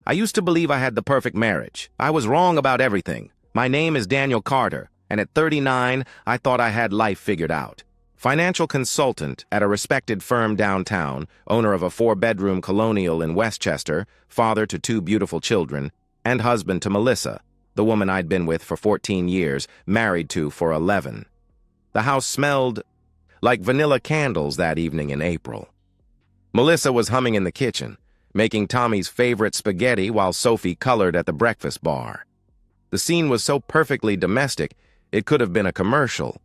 I used to believe I had the perfect marriage. I was wrong about everything. My name is Daniel Carter, and at 39, I thought I had life figured out. Financial consultant at a respected firm downtown, owner of a 4-bedroom colonial in Westchester, father to 2 beautiful children, and husband to Melissa, the woman I'd been with for 14 years, married to for 11. The house smelled like vanilla candles that evening in April. Melissa was humming in the kitchen, making Tommy's favorite spaghetti while Sophie colored at the breakfast bar. The scene was so perfectly domestic, it could have been a commercial.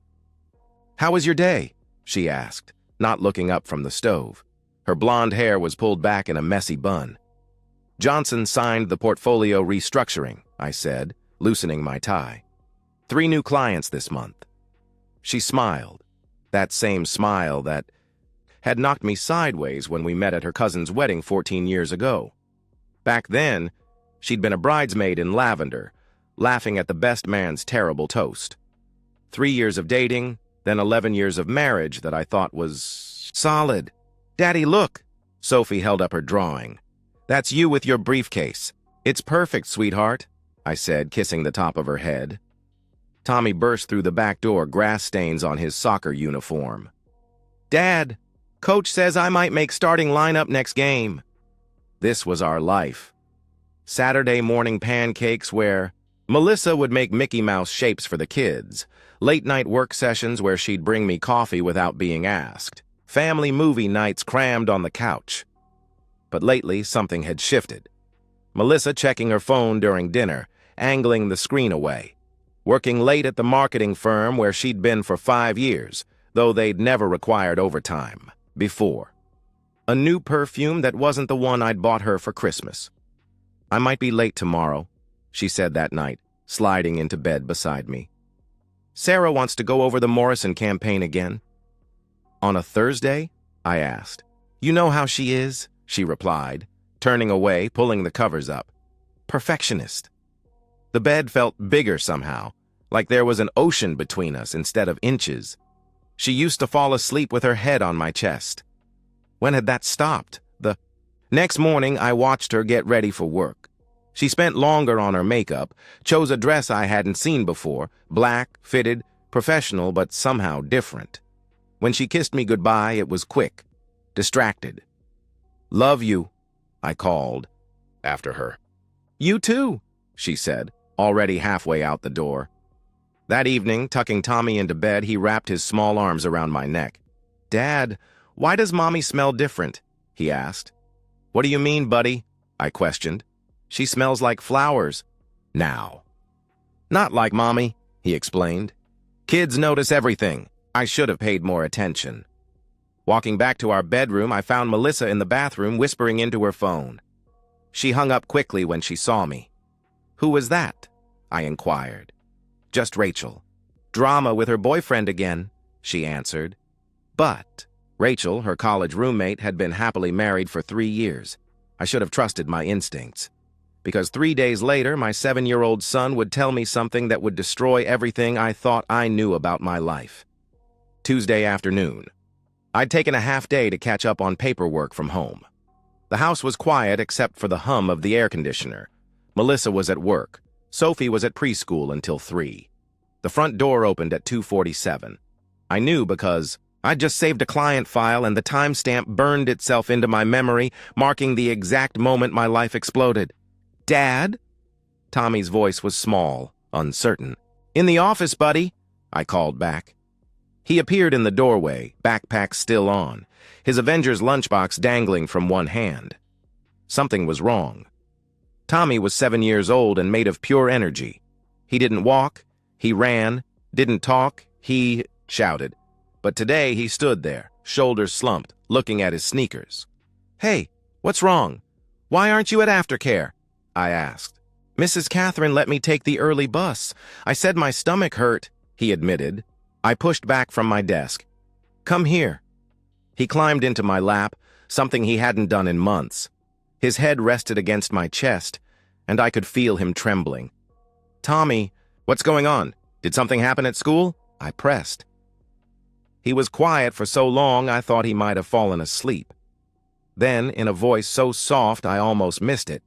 "How was your day?" she asked, not looking up from the stove. Her blonde hair was pulled back in a messy bun. "Johnson signed the portfolio restructuring," I said, loosening my tie. "3 new clients this month." She smiled, that same smile that had knocked me sideways when we met at her cousin's wedding 14 years ago. Back then, she'd been a bridesmaid in lavender, laughing at the best man's terrible toast. 3 years of dating, then 11 years of marriage that I thought was solid. "Daddy, look!" Sophie held up her drawing. "That's you with your briefcase. It's perfect, sweetheart," I said, kissing the top of her head. Tommy burst through the back door, grass stains on his soccer uniform. "Dad, Coach says I might make starting lineup next game." This was our life. Saturday morning pancakes where Melissa would make Mickey Mouse shapes for the kids, late-night work sessions where she'd bring me coffee without being asked, family movie nights crammed on the couch. But lately, something had shifted. Melissa checking her phone during dinner, angling the screen away. Working late at the marketing firm where she'd been for 5 years, though they'd never required overtime before. A new perfume that wasn't the one I'd bought her for Christmas. "I might be late tomorrow," she said that night, sliding into bed beside me. "Sarah wants to go over the Morrison campaign again." "On a Thursday?" I asked. "You know how she is," she replied, turning away, pulling the covers up. "Perfectionist." The bed felt bigger somehow, like there was an ocean between us instead of inches. She used to fall asleep with her head on my chest. When had that stopped? The next morning, I watched her get ready for work. She spent longer on her makeup, chose a dress I hadn't seen before, black, fitted, professional, but somehow different. When she kissed me goodbye, it was quick, distracted. "Love you," I called after her. "You too," she said, already halfway out the door. That evening, tucking Tommy into bed, he wrapped his small arms around my neck. "Dad, why does Mommy smell different?" he asked. "What do you mean, buddy?" I questioned. "She smells like flowers." Now. "Not like Mommy," he explained. "Kids notice everything. I should have paid more attention." Walking back to our bedroom, I found Melissa in the bathroom whispering into her phone. She hung up quickly when she saw me. "Who was that?" I inquired. "Just Rachel. Drama with her boyfriend again," she answered. But Rachel, her college roommate, had been happily married for 3 years. I should have trusted my instincts. Because 3 days later, my 7-year-old son would tell me something that would destroy everything I thought I knew about my life. Tuesday afternoon. I'd taken a half day to catch up on paperwork from home. The house was quiet except for the hum of the air conditioner. Melissa was at work. Sophie was at preschool until 3. The front door opened at 2:47. I knew because I'd just saved a client file and the timestamp burned itself into my memory, marking the exact moment my life exploded. "Dad?" Tommy's voice was small, uncertain. "In the office, buddy," I called back. He appeared in the doorway, backpack still on, his Avengers lunchbox dangling from one hand. Something was wrong. Tommy was 7 years old and made of pure energy. He didn't walk, he ran, didn't talk, he shouted. But today he stood there, shoulders slumped, looking at his sneakers. "Hey, what's wrong? Why aren't you at aftercare?" I asked. "Mrs. Catherine let me take the early bus. I said my stomach hurt," he admitted. I pushed back from my desk. "Come here." He climbed into my lap, something he hadn't done in months. His head rested against my chest, and I could feel him trembling. "Tommy, what's going on? Did something happen at school?" I pressed. He was quiet for so long I thought he might have fallen asleep. Then, in a voice so soft I almost missed it,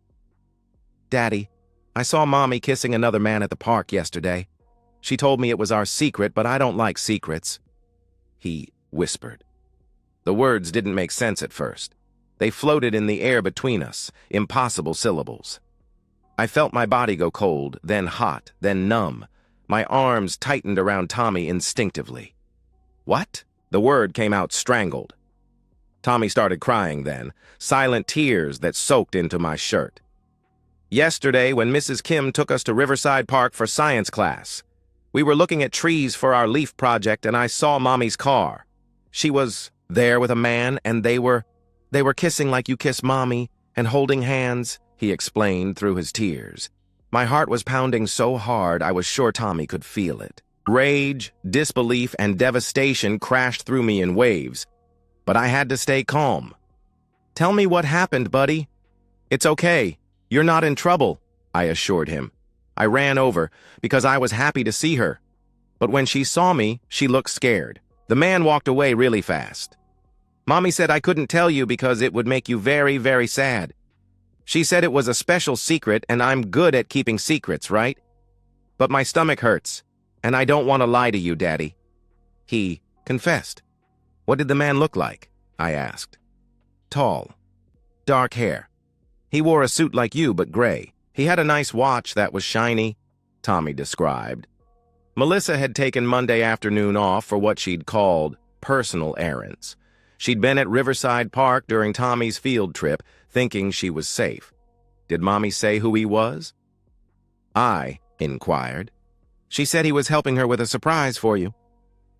Daddy, I saw Mommy kissing another man at the park yesterday. She told me it was our secret, but I don't like secrets. He whispered. The words didn't make sense at first. They floated in the air between us, impossible syllables. I felt my body go cold, then hot, then numb. My arms tightened around Tommy instinctively. What? The word came out strangled. Tommy started crying then, silent tears that soaked into my shirt. Yesterday, when Mrs. Kim took us to Riverside Park for science class, we were looking at trees for our leaf project and I saw Mommy's car. She was there with a man and they were kissing like you kiss Mommy and holding hands, he explained through his tears. My heart was pounding so hard I was sure Tommy could feel it. Rage, disbelief, and devastation crashed through me in waves, but I had to stay calm. Tell me what happened, buddy. It's okay. You're not in trouble, I assured him. I ran over because I was happy to see her. But when she saw me, she looked scared. The man walked away really fast. Mommy said I couldn't tell you because it would make you very, very sad. She said it was a special secret and I'm good at keeping secrets, right? But my stomach hurts, and I don't want to lie to you, Daddy. He confessed. What did the man look like? I asked. Tall. Dark hair. He wore a suit like you, but gray. He had a nice watch that was shiny, Tommy described. Melissa had taken Monday afternoon off for what she'd called personal errands. She'd been at Riverside Park during Tommy's field trip, thinking she was safe. Did Mommy say who he was? I inquired. She said he was helping her with a surprise for you.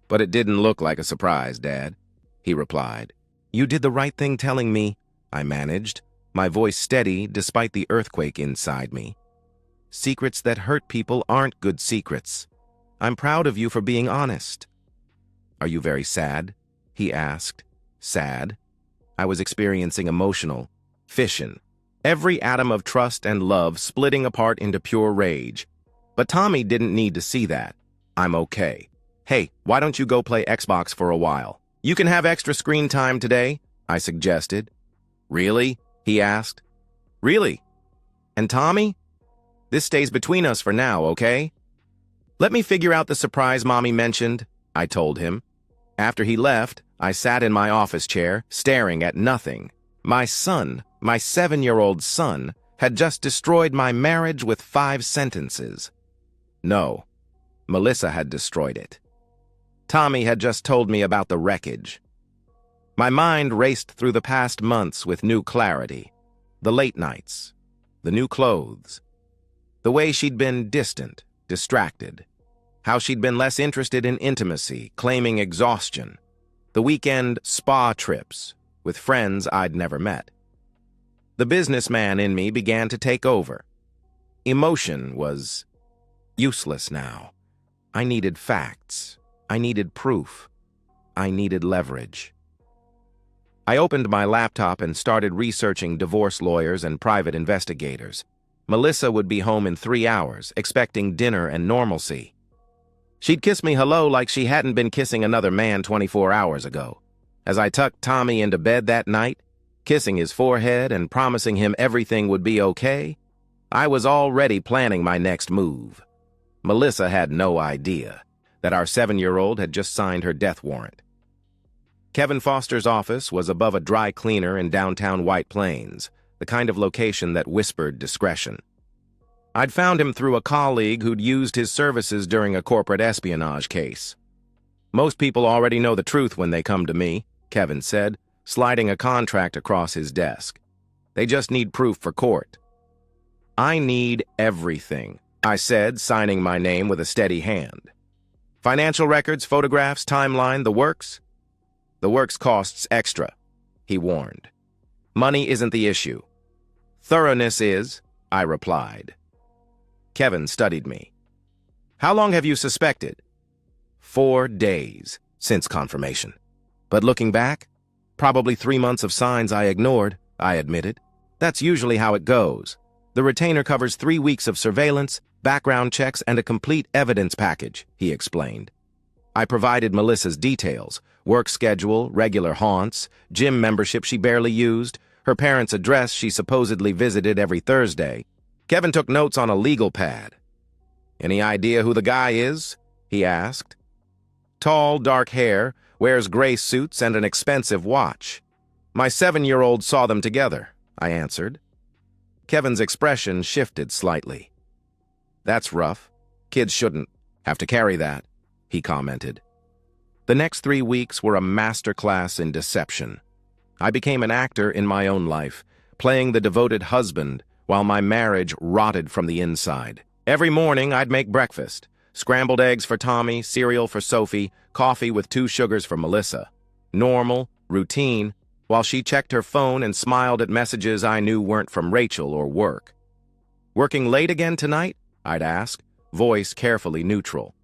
But it didn't look like a surprise, Dad, he replied. You did the right thing telling me, I managed, my voice steady despite the earthquake inside me. Secrets that hurt people aren't good secrets. I'm proud of you for being honest. Are you very sad? He asked. Sad? I was experiencing emotional fission. Every atom of trust and love splitting apart into pure rage. But Tommy didn't need to see that. I'm okay. Hey, why don't you go play Xbox for a while? You can have extra screen time today, I suggested. Really? He asked. Really? And Tommy? This stays between us for now, okay? Let me figure out the surprise Mommy mentioned, I told him. After he left, I sat in my office chair, staring at nothing. My son, my 7-year-old son, had just destroyed my marriage with 5 sentences. No, Melissa had destroyed it. Tommy had just told me about the wreckage. My mind raced through the past months with new clarity. The late nights, the new clothes, the way she'd been distant, distracted, how she'd been less interested in intimacy, claiming exhaustion, the weekend spa trips with friends I'd never met. The businessman in me began to take over. Emotion was useless now. I needed facts. I needed proof. I needed leverage. I opened my laptop and started researching divorce lawyers and private investigators. Melissa would be home in 3 hours, expecting dinner and normalcy. She'd kiss me hello like she hadn't been kissing another man 24 hours ago. As I tucked Tommy into bed that night, kissing his forehead and promising him everything would be okay, I was already planning my next move. Melissa had no idea that our 7-year-old had just signed her death warrant. Kevin Foster's office was above a dry cleaner in downtown White Plains, the kind of location that whispered discretion. I'd found him through a colleague who'd used his services during a corporate espionage case. Most people already know the truth when they come to me, Kevin said, sliding a contract across his desk. They just need proof for court. I need everything, I said, signing my name with a steady hand. Financial records, photographs, timeline, the works? The works costs extra, he warned. Money isn't the issue. Thoroughness is, I replied. Kevin studied me. How long have you suspected? 4 days since confirmation. But looking back, probably 3 months of signs I ignored, I admitted. That's usually how it goes. The retainer covers 3 weeks of surveillance, background checks, and a complete evidence package, he explained. I provided Melissa's details, work schedule, regular haunts, gym membership she barely used, her parents' address she supposedly visited every Thursday. Kevin took notes on a legal pad. "Any idea who the guy is?" he asked. "Tall, dark hair, wears gray suits and an expensive watch. My 7-year-old saw them together," I answered. Kevin's expression shifted slightly. "That's rough. Kids shouldn't have to carry that," he commented. The next 3 weeks were a masterclass in deception. I became an actor in my own life, playing the devoted husband while my marriage rotted from the inside. Every morning I'd make breakfast: scrambled eggs for Tommy, cereal for Sophie, coffee with 2 sugars for Melissa. Normal, routine, while she checked her phone and smiled at messages I knew weren't from Rachel or work. "Working late again tonight?" I'd ask, voice carefully neutral.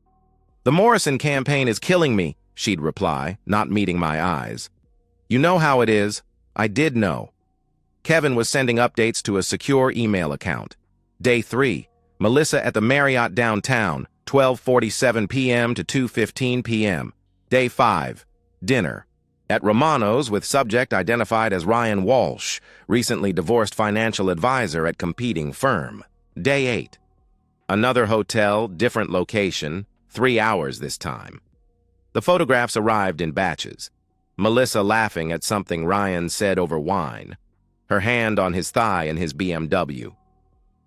"The Morrison campaign is killing me," she'd reply, not meeting my eyes. "You know how it is." I did know. Kevin was sending updates to a secure email account. Day 3, Melissa at the Marriott downtown, 12:47 p.m. to 2:15 p.m. Day 5, dinner at Romano's with subject identified as Ryan Walsh, recently divorced financial advisor at competing firm. Day 8, another hotel, different location, 3 hours this time. The photographs arrived in batches. Melissa laughing at something Ryan said over wine, her hand on his thigh in his BMW.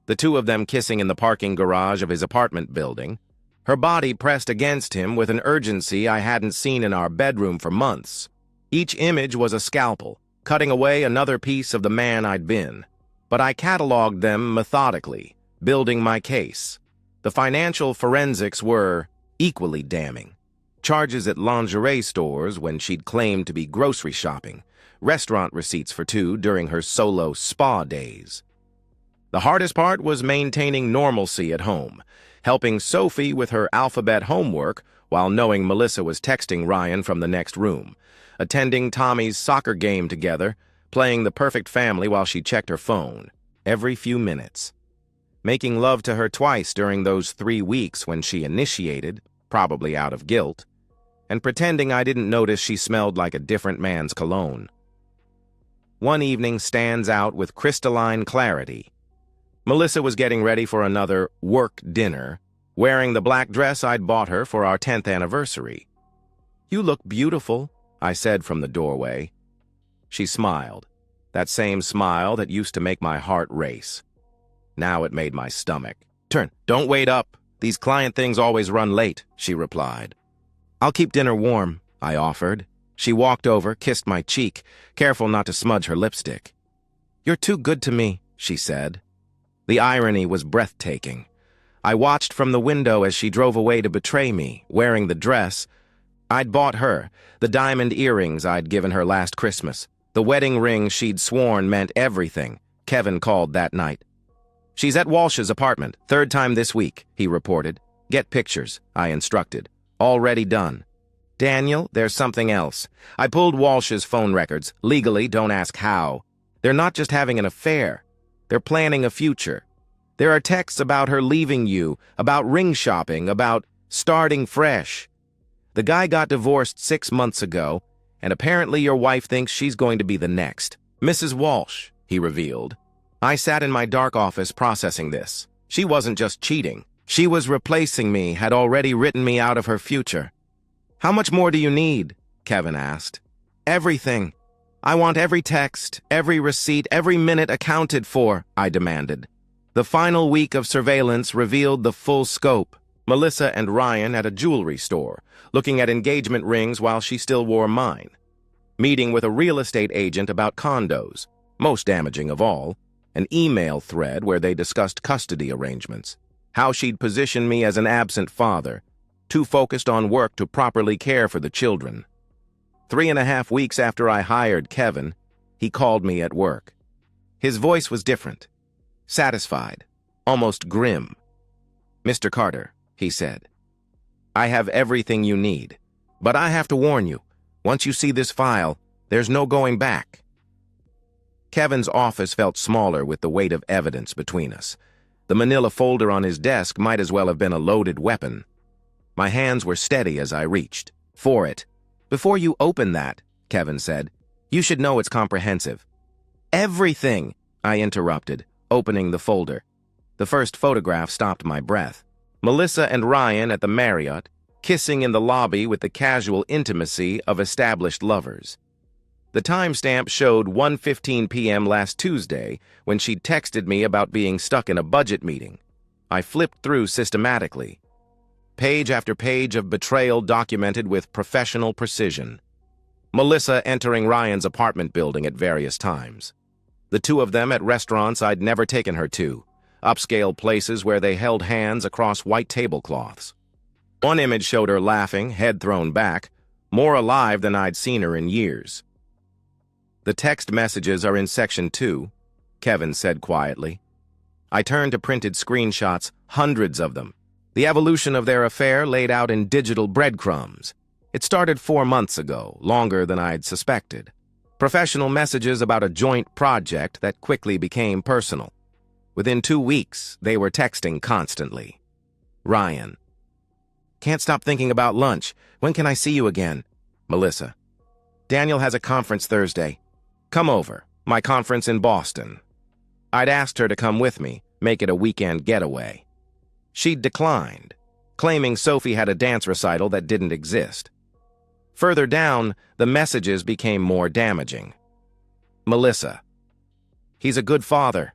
The 2 of them kissing in the parking garage of his apartment building, her body pressed against him with an urgency I hadn't seen in our bedroom for months. Each image was a scalpel, cutting away another piece of the man I'd been. But I cataloged them methodically, building my case. The financial forensics were equally damning. Charges at lingerie stores when she'd claimed to be grocery shopping, restaurant receipts for 2 during her solo spa days. The hardest part was maintaining normalcy at home, helping Sophie with her alphabet homework while knowing Melissa was texting Ryan from the next room, attending Tommy's soccer game together, playing the perfect family while she checked her phone, every few minutes. Making love to her twice during those 3 weeks when she initiated, probably out of guilt, and pretending I didn't notice she smelled like a different man's cologne. One evening stands out with crystalline clarity. Melissa was getting ready for another work dinner, wearing the black dress I'd bought her for our 10th anniversary. "You look beautiful," I said from the doorway. She smiled, that same smile that used to make my heart race. Now it made my stomach turn. "Don't wait up. These client things always run late," she replied. "I'll keep dinner warm," I offered. She walked over, kissed my cheek, careful not to smudge her lipstick. "You're too good to me," she said. The irony was breathtaking. I watched from the window as she drove away to betray me, wearing the dress I'd bought her, the diamond earrings I'd given her last Christmas, the wedding ring she'd sworn meant everything, Kevin called that night. "She's at Walsh's apartment, 3rd time this week," he reported. "Get pictures," I instructed. "Already done." "Daniel, there's something else. I pulled Walsh's phone records. Legally, don't ask how. They're not just having an affair. They're planning a future. There are texts about her leaving you, about ring shopping, about starting fresh. The guy got divorced 6 months ago, and apparently your wife thinks she's going to be the next. Mrs. Walsh," he revealed. I sat in my dark office processing this. She wasn't just cheating. She was replacing me, had already written me out of her future. "How much more do you need?" Kevin asked. "Everything. I want every text, every receipt, every minute accounted for," I demanded. The final week of surveillance revealed the full scope. Melissa and Ryan at a jewelry store, looking at engagement rings while she still wore mine. Meeting with a real estate agent about condos. Most damaging of all, an email thread where they discussed custody arrangements. How she'd position me as an absent father, too focused on work to properly care for the children. 3.5 weeks after I hired Kevin, he called me at work. His voice was different, satisfied, almost grim. "Mr. Carter," he said, "I have everything you need, but I have to warn you, once you see this file, there's no going back." Kevin's office felt smaller with the weight of evidence between us. The manila folder on his desk might as well have been a loaded weapon. My hands were steady as I reached for it. "Before you open that," Kevin said, "you should know it's comprehensive." "Everything," I interrupted, opening the folder. The first photograph stopped my breath. Melissa and Ryan at the Marriott, kissing in the lobby with the casual intimacy of established lovers. The timestamp showed 1:15 p.m. last Tuesday when she texted me about being stuck in a budget meeting. I flipped through systematically. Page after page of betrayal documented with professional precision. Melissa entering Ryan's apartment building at various times. The two of them at restaurants I'd never taken her to, upscale places where they held hands across white tablecloths. One image showed her laughing, head thrown back, more alive than I'd seen her in years. "The text messages are in section 2, Kevin said quietly. I turned to printed screenshots, hundreds of them. The evolution of their affair laid out in digital breadcrumbs. It started 4 months ago, longer than I'd suspected. Professional messages about a joint project that quickly became personal. Within 2 weeks, they were texting constantly. Ryan. Can't stop thinking about lunch. When can I see you again? Melissa. Daniel has a conference Thursday. Come over. My conference in Boston. I'd asked her to come with me, make it a weekend getaway. She'd declined, claiming Sophie had a dance recital that didn't exist. Further down, the messages became more damaging. Melissa. He's a good father.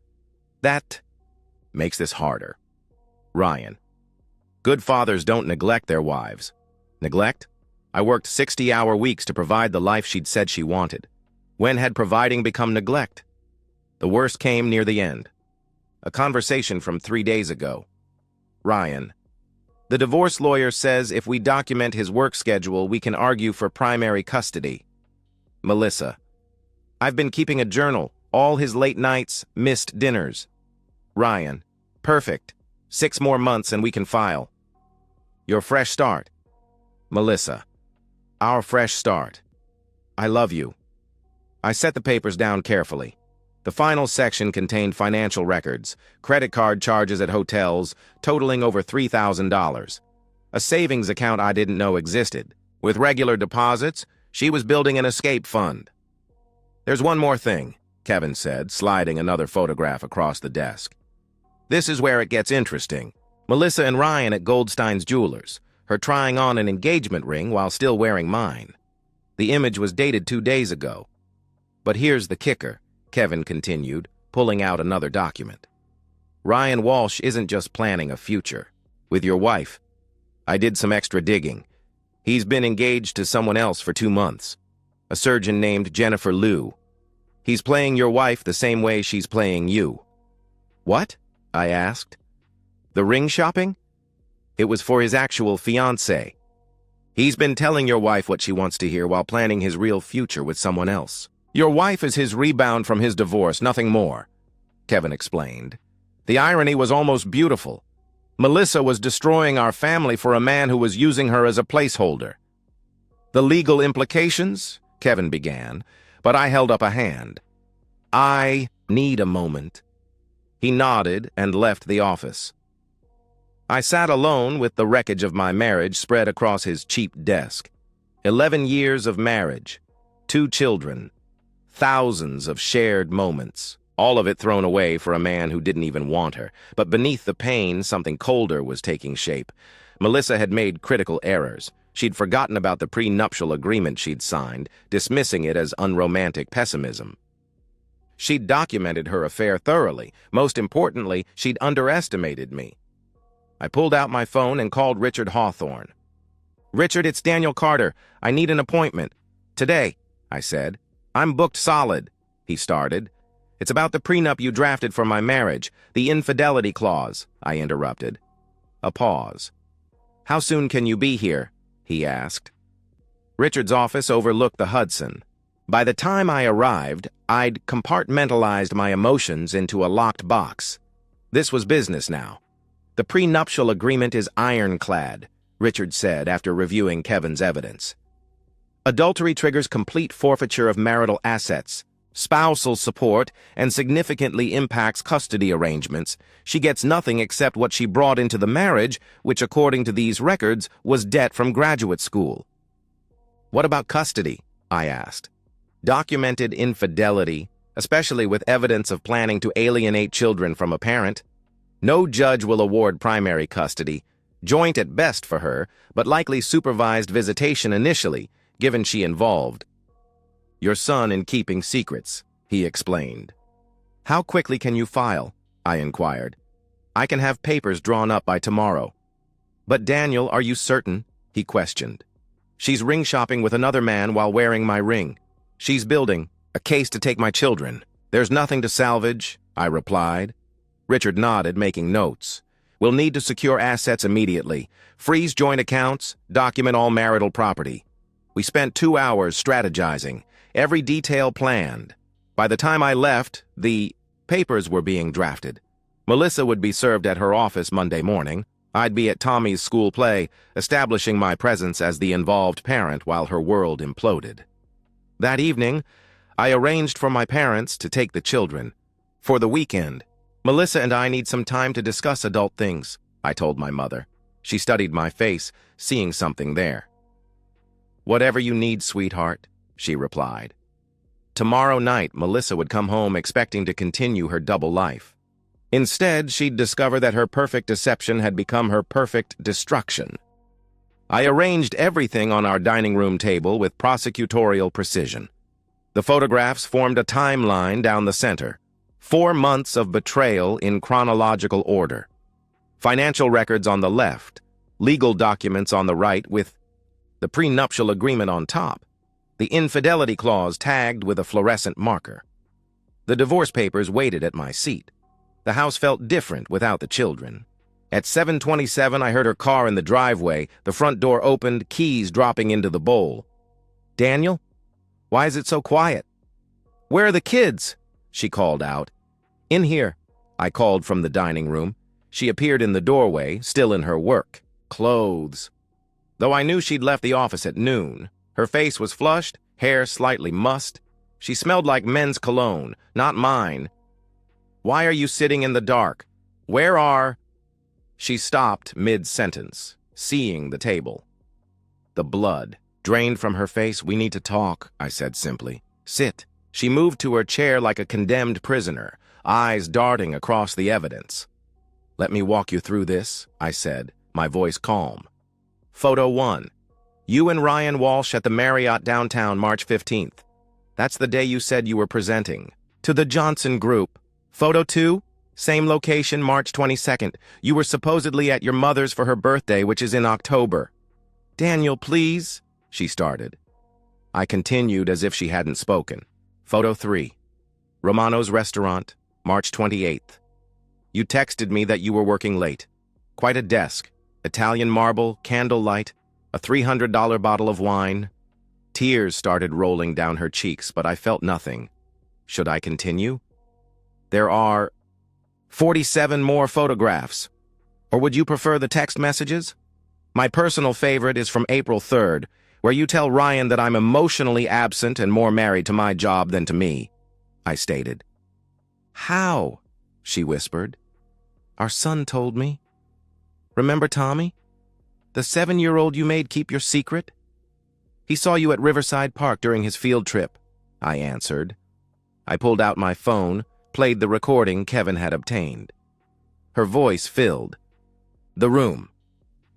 That makes this harder. Ryan. Good fathers don't neglect their wives. Neglect? I worked 60-hour weeks to provide the life she'd said she wanted. When had providing become neglect? The worst came near the end. A conversation from 3 days ago. Ryan. The divorce lawyer says if we document his work schedule, we can argue for primary custody. Melissa. I've been keeping a journal, all his late nights, missed dinners. Ryan. Perfect. 6 more months and we can file. Your fresh start. Melissa. Our fresh start. I love you. I set the papers down carefully. The final section contained financial records, credit card charges at hotels, totaling over $3,000. A savings account I didn't know existed. With regular deposits, she was building an escape fund. There's one more thing, Kevin said, sliding another photograph across the desk. This is where it gets interesting. Melissa and Ryan at Goldstein's Jewelers, her trying on an engagement ring while still wearing mine. The image was dated 2 days ago. But here's the kicker, Kevin continued, pulling out another document. Ryan Walsh isn't just planning a future. With your wife. I did some extra digging. He's been engaged to someone else for 2 months. A surgeon named Jennifer Liu. He's playing your wife the same way she's playing you. What? I asked. The ring shopping? It was for his actual fiancée. He's been telling your wife what she wants to hear while planning his real future with someone else. Your wife is his rebound from his divorce, nothing more, Kevin explained. The irony was almost beautiful. Melissa was destroying our family for a man who was using her as a placeholder. The legal implications? Kevin began, but I held up a hand. I need a moment. He nodded and left the office. I sat alone with the wreckage of my marriage spread across his cheap desk. 11 years of marriage, 2 children, thousands of shared moments, all of it thrown away for a man who didn't even want her. But beneath the pain, something colder was taking shape. Melissa had made critical errors. She'd forgotten about the prenuptial agreement she'd signed, dismissing it as unromantic pessimism. She'd documented her affair thoroughly. Most importantly, she'd underestimated me. I pulled out my phone and called Richard Hawthorne. Richard, it's Daniel Carter. I need an appointment. Today, I said. I'm booked solid, he started. It's about the prenup you drafted for my marriage, the infidelity clause, I interrupted. A pause. How soon can you be here? He asked. Richard's office overlooked the Hudson. By the time I arrived, I'd compartmentalized my emotions into a locked box. This was business now. The prenuptial agreement is ironclad, Richard said after reviewing Kevin's evidence. Adultery triggers complete forfeiture of marital assets, spousal support, and significantly impacts custody arrangements. She gets nothing except what she brought into the marriage, which, according to these records, was debt from graduate school. What about custody? I asked. Documented infidelity, especially with evidence of planning to alienate children from a parent. No judge will award primary custody, joint at best for her, but likely supervised visitation initially, given she involved your son in keeping secrets, he explained. How quickly can you file? I inquired. I can have papers drawn up by tomorrow. But Daniel, are you certain? He questioned. She's ring shopping with another man while wearing my ring. She's building a case to take my children. There's nothing to salvage, I replied. Richard nodded, making notes. We'll need to secure assets immediately. Freeze joint accounts, document all marital property. We spent 2 hours strategizing, every detail planned. By the time I left, the papers were being drafted. Melissa would be served at her office Monday morning. I'd be at Tommy's school play, establishing my presence as the involved parent while her world imploded. That evening, I arranged for my parents to take the children. For the weekend, Melissa and I need some time to discuss adult things, I told my mother. She studied my face, seeing something there. Whatever you need, sweetheart, she replied. Tomorrow night, Melissa would come home expecting to continue her double life. Instead, she'd discover that her perfect deception had become her perfect destruction. I arranged everything on our dining room table with prosecutorial precision. The photographs formed a timeline down the center. 4 months of betrayal in chronological order. Financial records on the left, legal documents on the right with the prenuptial agreement on top, the infidelity clause tagged with a fluorescent marker. The divorce papers waited at my seat. The house felt different without the children. At 7:27, I heard her car in the driveway, the front door opened, keys dropping into the bowl. Daniel? Why is it so quiet? Where are the kids? She called out. In here, I called from the dining room. She appeared in the doorway, still in her work clothes. Though I knew she'd left the office at noon, her face was flushed, hair slightly mussed. She smelled like men's cologne, not mine. Why are you sitting in the dark? Where are... She stopped mid-sentence, seeing the table. The blood drained from her face. We need to talk, I said simply. Sit. She moved to her chair like a condemned prisoner, eyes darting across the evidence. Let me walk you through this, I said, my voice calm. Photo 1. You and Ryan Walsh at the Marriott downtown, March 15th. That's the day you said you were presenting. To the Johnson Group. Photo 2. Same location, March 22nd. You were supposedly at your mother's for her birthday, which is in October. Daniel, please, she started. I continued as if she hadn't spoken. Photo 3. Romano's restaurant, March 28th. You texted me that you were working late. Quite a desk. Italian marble, candlelight, a $300 bottle of wine. Tears started rolling down her cheeks, but I felt nothing. Should I continue? There are 47 more photographs. Or would you prefer the text messages? My personal favorite is from April 3rd, where you tell Ryan that I'm emotionally absent and more married to my job than to me, I stated. How? She whispered. Our son told me. Remember Tommy? The 7-year-old you made keep your secret? He saw you at Riverside Park during his field trip, I answered. I pulled out my phone, played the recording Kevin had obtained. Her voice filled the room.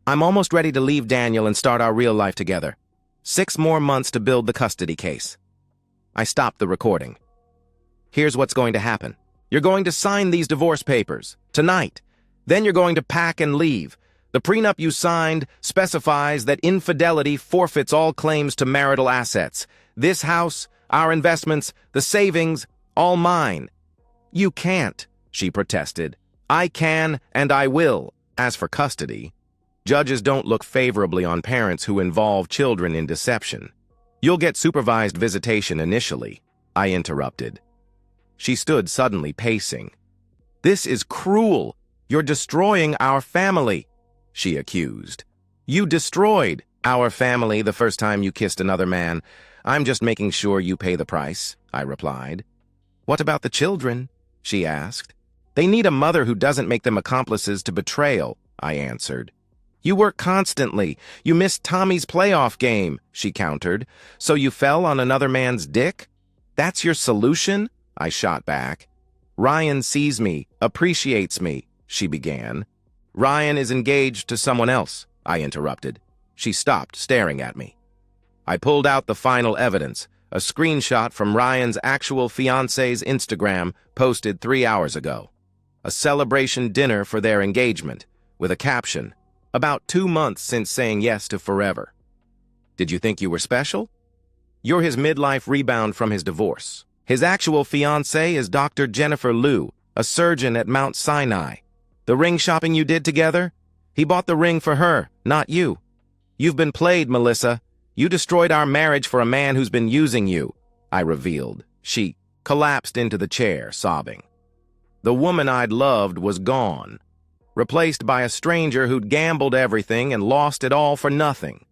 I'm almost ready to leave Daniel and start our real life together. 6 more months to build the custody case. I stopped the recording. Here's what's going to happen. You're going to sign these divorce papers tonight. Then you're going to pack and leave. The prenup you signed specifies that infidelity forfeits all claims to marital assets. This house, our investments, the savings, all mine. You can't, she protested. I can and I will. As for custody, judges don't look favorably on parents who involve children in deception. You'll get supervised visitation initially, I interrupted. She stood suddenly pacing. This is cruel. You're destroying our family, she accused. You destroyed our family the first time you kissed another man. I'm just making sure you pay the price, I replied. What about the children? She asked. They need a mother who doesn't make them accomplices to betrayal, I answered. You work constantly. You missed Tommy's playoff game, she countered. So you fell on another man's dick? That's your solution? I shot back. Ryan sees me, appreciates me, she began. Ryan is engaged to someone else, I interrupted. She stopped, staring at me. I pulled out the final evidence, a screenshot from Ryan's actual fiancé's Instagram posted 3 hours ago. A celebration dinner for their engagement, with a caption, "About 2 months since saying yes to forever." Did you think you were special? You're his midlife rebound from his divorce. His actual fiancée is Dr. Jennifer Liu, a surgeon at Mount Sinai. The ring shopping you did together? He bought the ring for her, not you. You've been played, Melissa. You destroyed our marriage for a man who's been using you, I revealed. She collapsed into the chair, sobbing. The woman I'd loved was gone, replaced by a stranger who'd gambled everything and lost it all for nothing.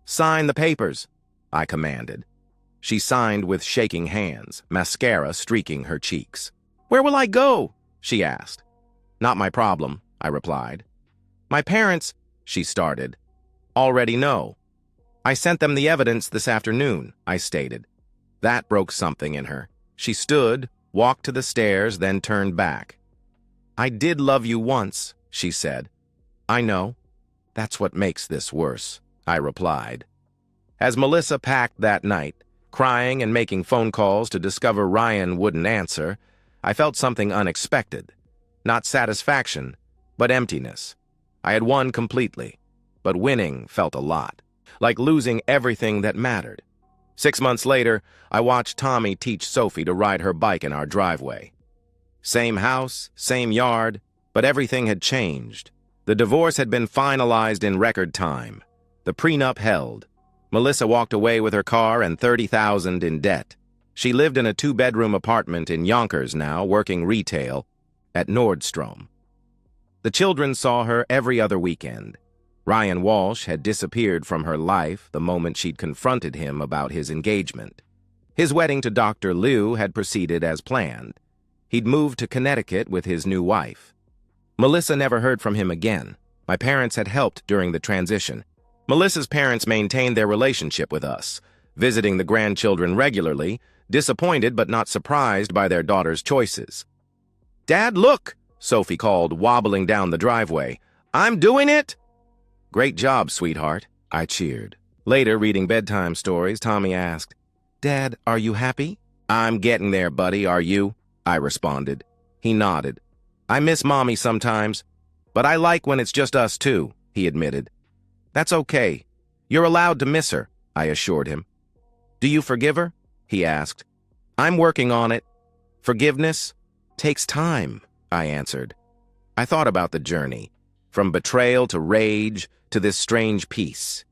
Sign the papers, I commanded. She signed with shaking hands, mascara streaking her cheeks. Where will I go? She asked. Not my problem, I replied. My parents, she started, already know. I sent them the evidence this afternoon, I stated. That broke something in her. She stood, walked to the stairs, then turned back. I did love you once, she said. I know. That's what makes this worse, I replied. As Melissa packed that night, crying and making phone calls to discover Ryan wouldn't answer, I felt something unexpected. Not satisfaction, but emptiness. I had won completely, but winning felt a lot, like losing everything that mattered. 6 months later, I watched Tommy teach Sophie to ride her bike in our driveway. Same house, same yard, but everything had changed. The divorce had been finalized in record time. The prenup held. Melissa walked away with her car and $30,000 in debt. She lived in a 2-bedroom apartment in Yonkers now, working retail at Nordstrom. The children saw her every other weekend. Ryan Walsh had disappeared from her life the moment she'd confronted him about his engagement. His wedding to Dr. Liu had proceeded as planned. He'd moved to Connecticut with his new wife. Melissa never heard from him again. My parents had helped during the transition. Melissa's parents maintained their relationship with us, visiting the grandchildren regularly, disappointed but not surprised by their daughter's choices. Dad, look, Sophie called, wobbling down the driveway. I'm doing it! Great job, sweetheart, I cheered. Later, reading bedtime stories, Tommy asked, Dad, are you happy? I'm getting there, buddy, are you? I responded. He nodded. I miss Mommy sometimes, but I like when it's just us two, he admitted. That's okay. You're allowed to miss her, I assured him. Do you forgive her? He asked. I'm working on it. Forgiveness takes time, I answered. I thought about the journey, from betrayal to rage to this strange peace.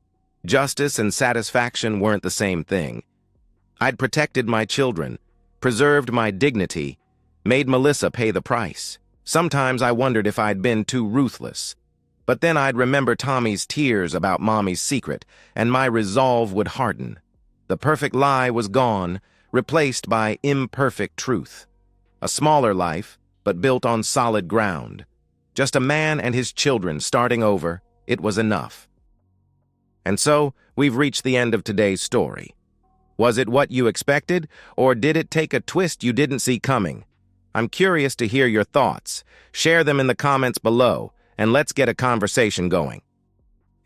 Justice and satisfaction weren't the same thing. I'd protected my children, preserved my dignity, made Melissa pay the price. Sometimes I wondered if I'd been too ruthless. But then I'd remember Tommy's tears about Mommy's secret, and my resolve would harden. The perfect lie was gone, replaced by imperfect truth. A smaller life, but built on solid ground. Just a man and his children starting over, it was enough. And so, we've reached the end of today's story. Was it what you expected, or did it take a twist you didn't see coming? I'm curious to hear your thoughts. Share them in the comments below, and let's get a conversation going.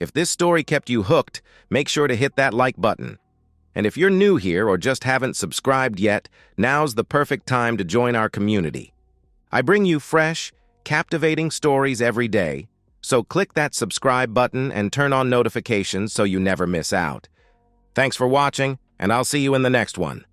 If this story kept you hooked, make sure to hit that like button. And if you're new here or just haven't subscribed yet, now's the perfect time to join our community. I bring you fresh, captivating stories every day, so click that subscribe button and turn on notifications so you never miss out. Thanks for watching, and I'll see you in the next one.